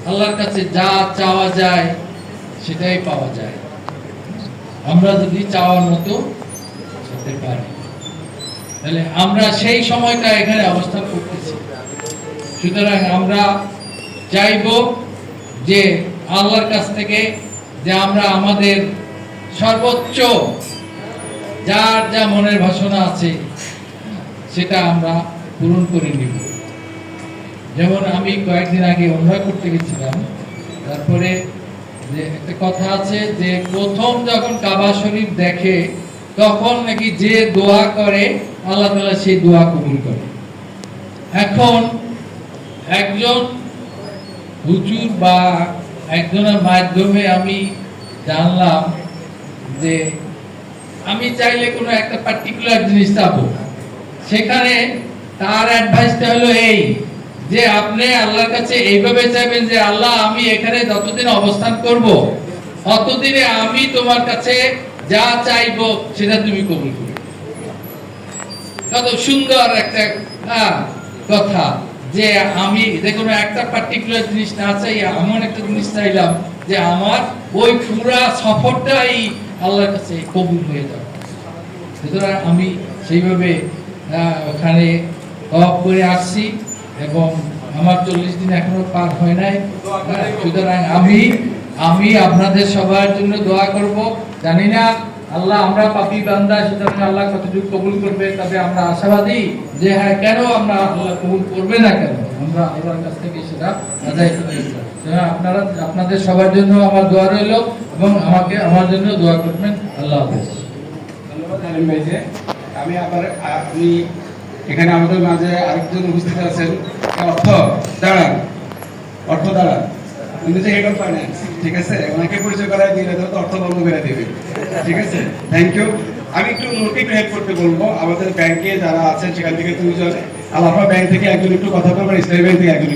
আল্লাহর কাছে যা চাওয়া যায় সেটাই পাওয়া যায়, আমরা যদি চাওয়ার মতো হতে পারি। তাহলে আমরা সেই সময়টা এখানে অবস্থান করতেছি। সুতরাং আমরা চাইব যে আল্লাহর কাছ থেকে যে আমরা আমাদের সর্বোচ্চ যার যা মনের বাসনা আছে সেটা আমরা পূরণ করে নিব। যেমন আমি কয়েকদিন আগে উমরা করতে গেছিলাম, তারপরে যে একটা কথা আছে যে প্রথম যখন কাবা শরীফ দেখে তখন নাকি যে দোয়া করে আল্লাহ তাআলা সেই দোয়া কবুল করে। এখন একজন হুজুর বা একজনের মাধ্যমে আমি জানলাম যে আমি চাইলে কোনো একটা পার্টিকুলার জিনিস চাবো, সেখানে তার অ্যাডভাইসটা হলো এই যে আপনি আল্লাহর কাছে এইভাবে চাইবেন যে আল্লাহ আমি এখানে যতদিন অবস্থান করব ততদিনে আমি তোমার কাছে যা চাইবো সেটা তুমি কবুল করবে। কত সুন্দর একটা কথা যে আমি যে কোনো একটা পার্টিকুলার জিনিস না চাই, এমন একটা জিনিস চাইলাম যে আমার ওই পুরা সফরটাই আল্লাহর কাছে কবুল হয়ে যাবে। সুতরাং আমি সেইভাবে ওখানে তওয়াফ করে আসছি এবং আমার 40 দিন এখনো পার হয় নাই। সুতরাং আমি আপনাদের সবার জন্য দোয়া করব। জানি না আল্লাহ, আমরা পাপী বান্দা, সুতরাং আল্লাহ কতটুকু কবুল করবে, তবে আমরা আশাবাদী যে হ্যাঁ, কেন আমরা আল্লাহ কবুল করবে না, কেন আমরা আল্লাহর কাছ থেকে সেটা আদায় করে। আপনারা আপনাদের সবার জন্য আমার দোয়া রইল এবং আমার জন্য দোয়া করবেন। আল্লাহ হাফেজ। ধন্যবাদ আলিম ভাইকে। আমি এখানে আমাদের মাঝে আরেকজন উপস্থিত আছেন, অর্থ দাঁড়ান, উনি যে হেড অফ ফাইন্যান্স, ঠিক আছে, ওনাকে পরিচয় করাই দিলে তো অর্থ বন্ধ করে দেবে, ঠিক আছে। Thank you. আমি একটু হেল্প করতে বলবো, আমাদের ব্যাংকে যারা আছেন সেখান থেকে দুইজন, আলাদা ব্যাংক থেকে একজন একটু কথা বলবেন, ইসলামী ব্যাংক থেকে একজন।